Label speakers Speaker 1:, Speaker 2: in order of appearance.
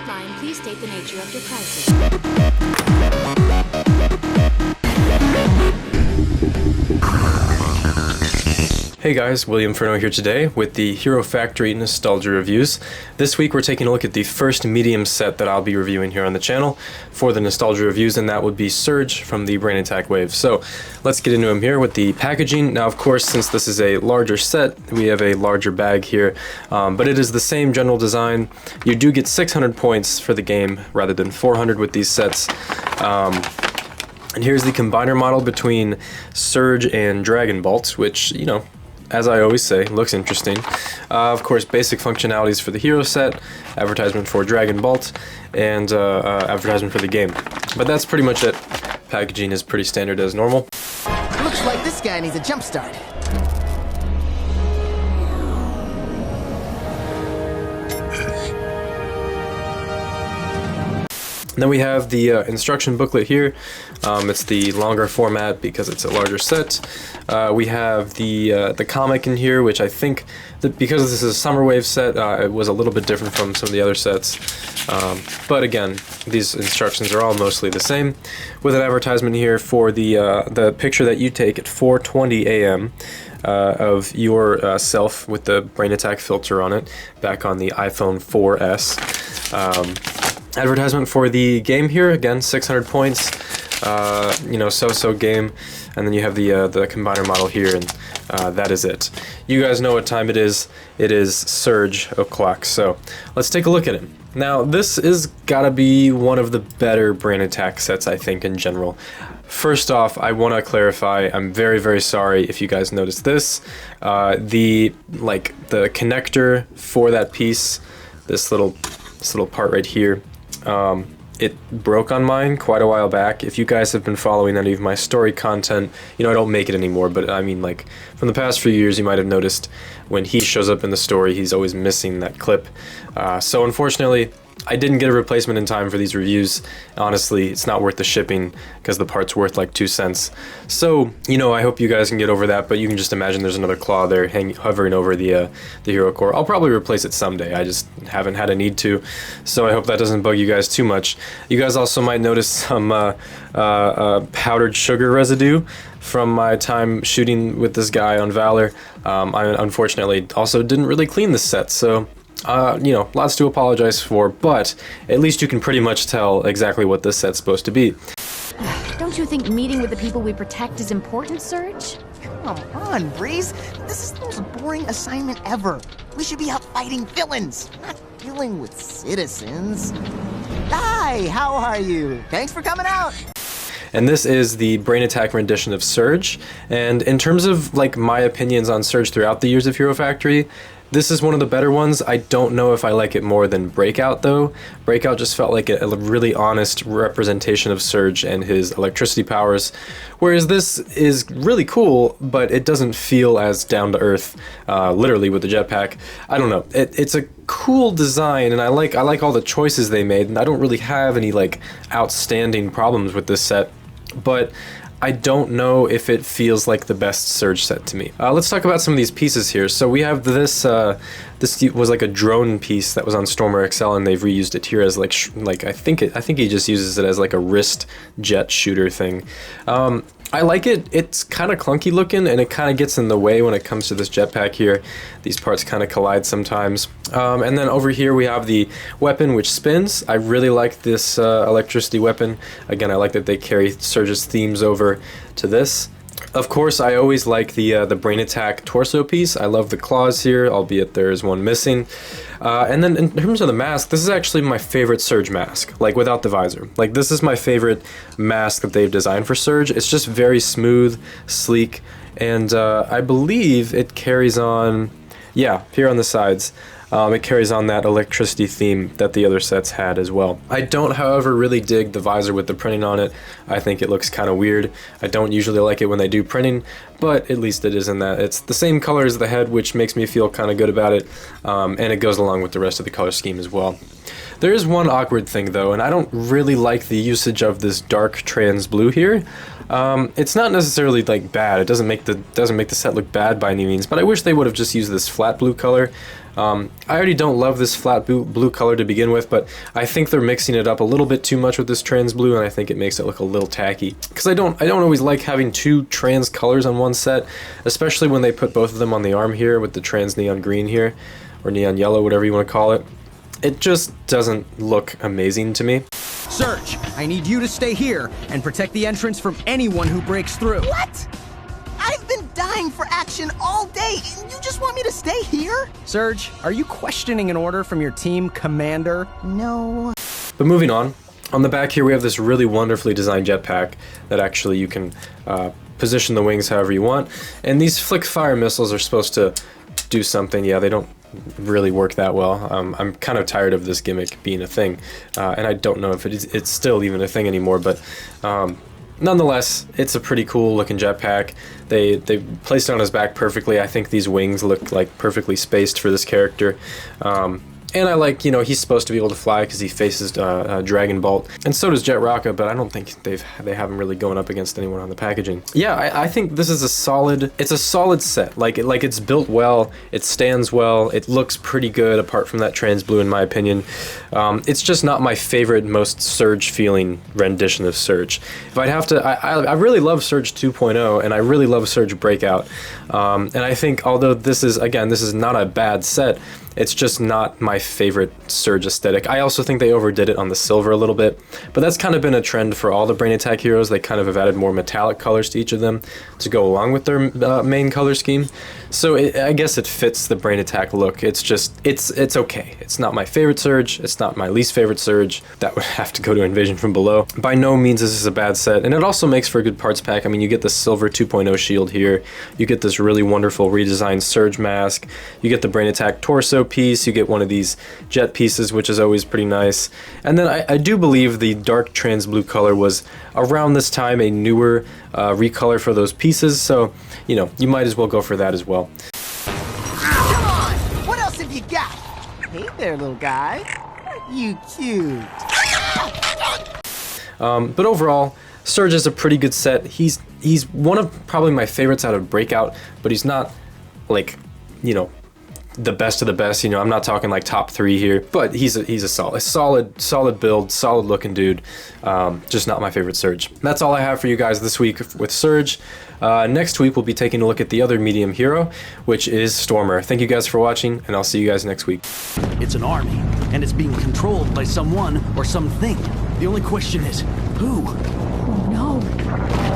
Speaker 1: line, please state the nature of your crisis.
Speaker 2: Hey guys, William Furno here today with the Hero Factory Nostalgia Reviews. This week we're taking a look at the first medium set that I'll be reviewing here on the channel for the Nostalgia Reviews, and that would be Surge from the Brain Attack Wave. So let's get into them here with the packaging. Now of course, since this is a larger set, we have a larger bag here, but it is the same general design. You do get 600 points for the game rather than 400 with these sets. And here's the combiner model between Surge and Dragon Bolt, which, you know, as I always say, looks interesting. Of course, basic functionalities for the hero set, advertisement for Dragon Bolt, and advertisement for the game. But that's pretty much it. Packaging is pretty standard as normal.
Speaker 3: Looks like this guy needs a jump start.
Speaker 2: And then we have the instruction booklet here. It's the longer format because it's a larger set. We have the comic in here, which I think that because this is a Summer Wave set, it was a little bit different from some of the other sets. But again, these instructions are all mostly the same. With an advertisement here for the picture that you take at 4:20 a.m. Of your self with the Brain Attack filter on it, back on the iPhone 4S. Advertisement for the game here, again 600 points, you know, so-so game, and then you have the combiner model here, and that is it. You guys know what time it is. It is Surge o'clock, so let's take a look at it. Now this is gotta be one of the better Brain Attack sets, I think, in general. First off, I want to clarify, I'm very, very sorry if you guys noticed this. The connector for that piece, this little part right here, it broke on mine quite a while back. If you guys have been following any of my story content, you know I don't make it anymore, but I mean, like, from the past few years you might have noticed when he shows up in the story, he's always missing that clip. So unfortunately, I didn't get a replacement in time for these reviews. Honestly, it's not worth the shipping because the part's worth like 2 cents. So, you know, I hope you guys can get over that, but you can just imagine there's another claw there hovering over the hero core. I'll probably replace it someday. I just haven't had a need to. So I hope that doesn't bug you guys too much. You guys also might notice some powdered sugar residue from my time shooting with this guy on Valor. I unfortunately also didn't really clean this set, so you know, lots to apologize for, but at least you can pretty much tell exactly what this set's supposed to be.
Speaker 1: Don't you think meeting with the people we protect is important, Surge?
Speaker 3: Come on, Breeze. This is the most boring assignment ever. We should be out fighting villains, not dealing with citizens. Hi, how are you? Thanks for coming out.
Speaker 2: And this is the Brain Attack rendition of Surge, and in terms of like my opinions on Surge throughout the years of Hero Factory, this is one of the better ones. I don't know if I like it more than Breakout though. Breakout just felt like a really honest representation of Surge and his electricity powers, whereas this is really cool, but it doesn't feel as down to earth, literally with the jetpack. I don't know. It's a cool design, and I like all the choices they made, and I don't really have any like outstanding problems with this set, but I don't know if it feels like the best Surge set to me. Let's talk about some of these pieces here. So we have this, this was like a drone piece that was on Stormer XL, and they've reused it here as like I think he just uses it as like a wrist jet shooter thing. I like it. It's kind of clunky looking, and it kind of gets in the way when it comes to this jetpack here. These parts kind of collide sometimes. And then over here we have the weapon, which spins. I really like this electricity weapon. Again, I like that they carry Surge's themes over to this. Of course, I always like the Brain Attack torso piece. I love the claws here, albeit there is one missing. And then in terms of the mask, this is actually my favorite Surge mask, like without the visor. Like, this is my favorite mask that they've designed for Surge. It's just very smooth, sleek, and I believe it carries on, yeah, here on the sides. It carries on that electricity theme that the other sets had as well. I don't, however, really dig the visor with the printing on it. I think it looks kind of weird. I don't usually like it when they do printing, but at least it is in that. It's the same color as the head, which makes me feel kind of good about it, and it goes along with the rest of the color scheme as well. There is one awkward thing though, and I don't really like the usage of this dark trans blue here. It's not necessarily like bad. It doesn't make the set look bad by any means, but I wish they would have just used this flat blue color. I already don't love this flat blue color to begin with, but I think they're mixing it up a little bit too much with this trans blue, and I think it makes it look a little tacky. Because I don't always like having two trans colors on one set, especially when they put both of them on the arm here with the trans neon green here, or neon yellow, whatever you want to call it. It just doesn't look amazing to me.
Speaker 4: Surge, I need you to stay here and protect the entrance from anyone who breaks through.
Speaker 3: What? I've been dying for action all day, and you just want me to stay here?
Speaker 4: Surge, are you questioning an order from your team commander?
Speaker 3: No.
Speaker 2: But moving on the back here we have this really wonderfully designed jetpack that actually you can position the wings however you want. And these flick fire missiles are supposed to do something. Yeah, they don't really work that well. I'm kind of tired of this gimmick being a thing, and I don't know if it's still even a thing anymore, but nonetheless, it's a pretty cool looking jetpack. They placed it on his back perfectly. I think these wings look like perfectly spaced for this character. And I like, you know, he's supposed to be able to fly because he faces Dragon Bolt, and so does Jet Rocket, but I don't think they have him really going up against anyone on the packaging. Yeah, I think this is a solid set. Like it's built well, it stands well, it looks pretty good apart from that trans blue in my opinion. It's just not my favorite, most Surge feeling rendition of Surge. If I'd have to, I really love Surge 2.0 and I really love Surge Breakout. And I think although this is not a bad set, it's just not my favorite Surge aesthetic. I also think they overdid it on the silver a little bit, but that's kind of been a trend for all the Brain Attack heroes. They kind of have added more metallic colors to each of them to go along with their main color scheme. So I guess it fits the Brain Attack look. It's just, it's okay. It's not my favorite Surge. It's not my least favorite Surge. That would have to go to Invasion from Below. By no means is this a bad set, and it also makes for a good parts pack. I mean, you get the silver 2.0 shield here. You get this really wonderful redesigned Surge mask. You get the Brain Attack torso piece. You get one of these jet pieces, which is always pretty nice. And then I do believe the dark trans blue color was around this time a newer recolor for those pieces, so you know, you might as well go for that as well.
Speaker 3: Come on! What else have you got? Hey there, little guy. You cute.
Speaker 2: But overall, Surge is a pretty good set. He's one of probably my favorites out of Breakout, but he's not like, you know, the best of the best. You know, I'm not talking like top 3 here, but he's a solid build, solid looking dude. Just not my favorite Surge. That's all I have for you guys this week with Surge. Next week we'll be taking a look at the other medium hero, which is Stormer. Thank you guys for watching, and I'll see you guys next week.
Speaker 5: It's an army, and it's being controlled by someone or something. The only question is, who?
Speaker 1: Oh no.